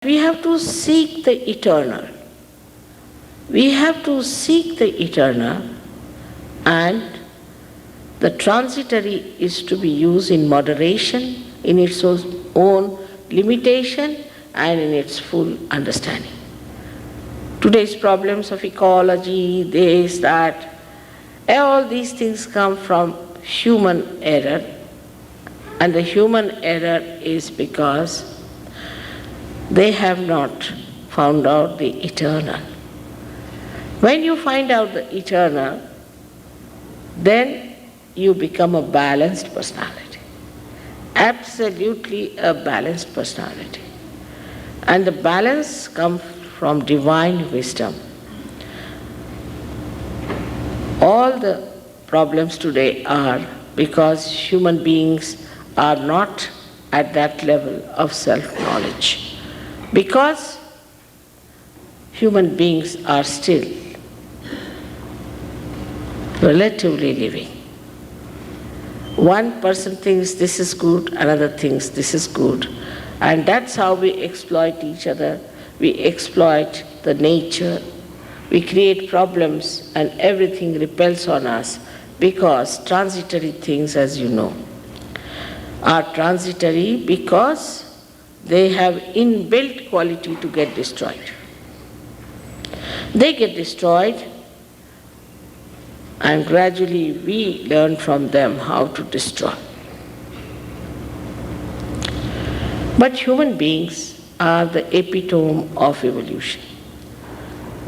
We have to seek the eternal. We have to seek the eternal, and the transitory is to be used in moderation, in its own limitation, and in its full understanding. Today's problems of ecology, this, that, all these things come from human error, and the human error is because they have not found out the eternal. When you find out the eternal, then you become a balanced personality. Absolutely a balanced personality. And the balance comes from divine wisdom. All the problems today are because human beings are not at that level of self-knowledge. Because human beings are still relatively living. One person thinks this is good, another thinks this is good. And that's how we exploit each other. We exploit the nature. We create problems and everything repels on us because transitory things, as you know, are transitory because they have inbuilt quality to get destroyed. They get destroyed, and gradually we learn from them how to destroy. But human beings are the epitome of evolution.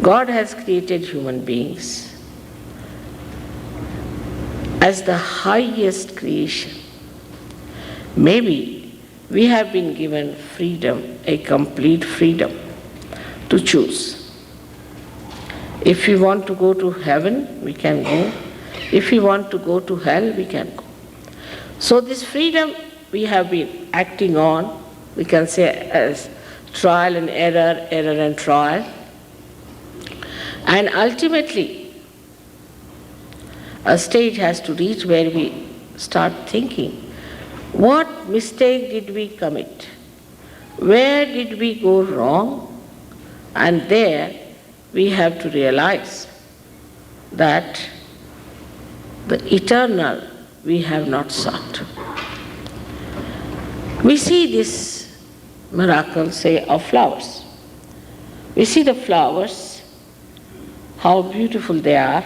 God has created human beings as the highest creation. Maybe we have been given freedom, a complete freedom to choose. If we want to go to heaven, we can go. If we want to go to hell, we can go. So this freedom we have been acting on, we can say as trial and error, error and trial. And ultimately, a stage has to reach where we start thinking, what mistake did we commit? Where did we go wrong? And there we have to realize that the eternal we have not sought. We see this miracle, say, of flowers. We see the flowers, how beautiful they are,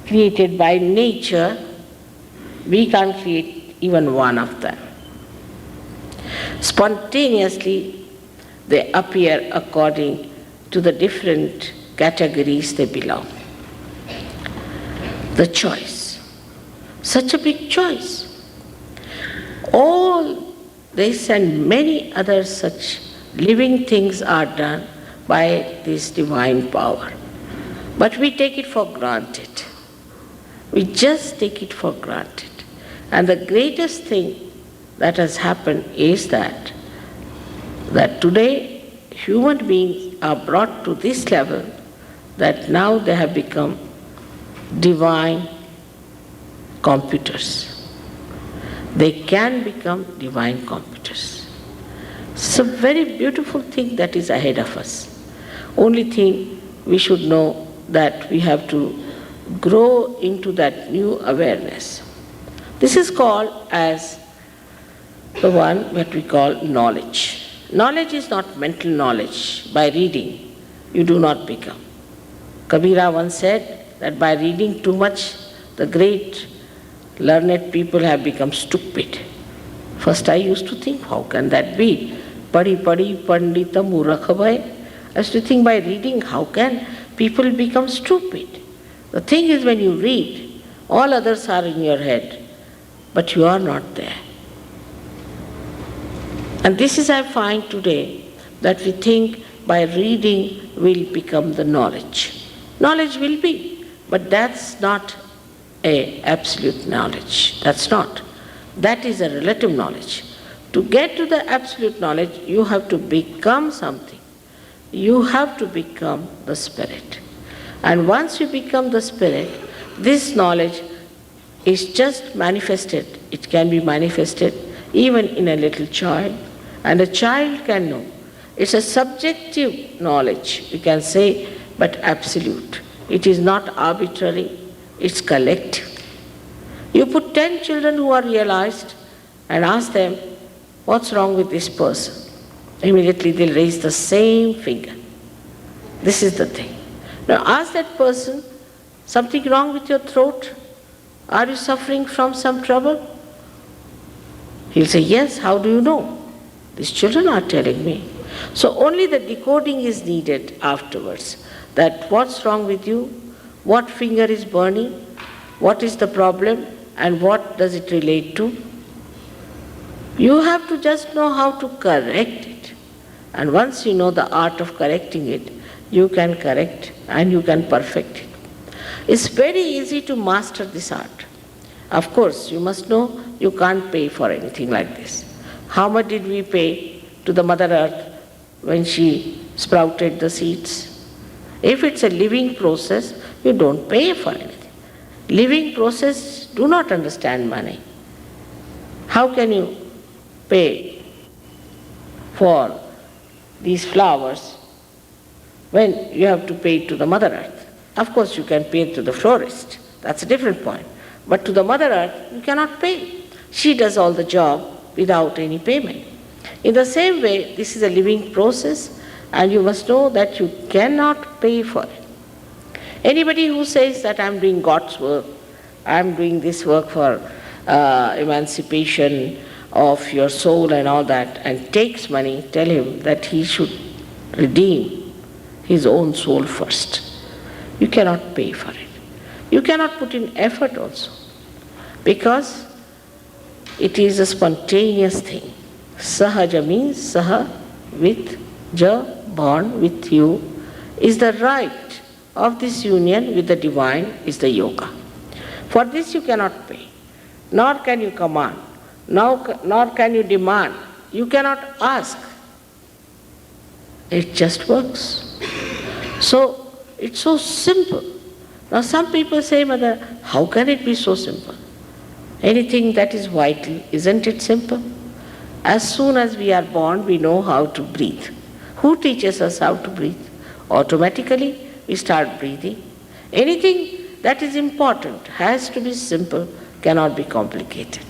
created by nature. We can't create even one of them. Spontaneously, they appear according to the different categories they belong. The choice, such a big choice. All this and many other such living things are done by this divine power. But we take it for granted. We just take it for granted. And the greatest thing that has happened is that today human beings are brought to this level that now they have become divine computers. They can become divine computers. It's a very beautiful thing that is ahead of us. Only thing we should know that we have to grow into that new awareness. This is called as the one that we call knowledge. Knowledge is not mental knowledge. By reading, you do not become. Kabira once said that by reading too much, the great learned people have become stupid. First I used to think, how can that be? Padi pandita murakha bhai. I used to think by reading, how can people become stupid? The thing is, when you read, all others are in your head, but you are not there. And this is, I find today, that we think by reading will become the knowledge. Knowledge will be, but that's not an absolute knowledge. That's not. That is a relative knowledge. To get to the absolute knowledge, you have to become something. You have to become the spirit. And once you become the spirit, this knowledge is just manifested. It can be manifested even in a little child, and a child can know It's a subjective knowledge, we can say, but absolute. It is not arbitrary, it's collective. You put 10 children who are realized and ask them, what's wrong with this person? Immediately they'll raise the same finger. This is the thing. Now ask that person, something wrong with your throat? Are you suffering from some trouble? He'll say, yes, how do you know? These children are telling me. So only the decoding is needed afterwards. That what's wrong with you? What finger is burning? What is the problem? And what does it relate to? You have to just know how to correct it. And once you know the art of correcting it, you can correct and you can perfect it. It's very easy to master this art. Of course, you must know you can't pay for anything like this. How much did we pay to the Mother Earth when she sprouted the seeds? If it's a living process, you don't pay for anything. Living process do not understand money. How can you pay for these flowers when you have to pay to the Mother Earth? Of course, you can pay to the florist. That's a different point. But to the Mother Earth, you cannot pay. She does all the job without any payment. In the same way, this is a living process, and you must know that you cannot pay for it. Anybody who says that I'm doing God's work, I'm doing this work for emancipation of your soul and all that, and takes money, tell him that he should redeem his own soul first. You cannot pay for it. You cannot put in effort also, because it is a spontaneous thing. Sahaja means saha, with, ja, born, with you, is the right of this union with the divine, is the yoga. For this you cannot pay, nor can you command, nor can you demand. You cannot ask. It just works. So it's so simple. Now some people say, Mother, how can it be so simple? Anything that is vital, isn't it simple? As soon as we are born, we know how to breathe. Who teaches us how to breathe? Automatically, we start breathing. Anything that is important has to be simple, cannot be complicated.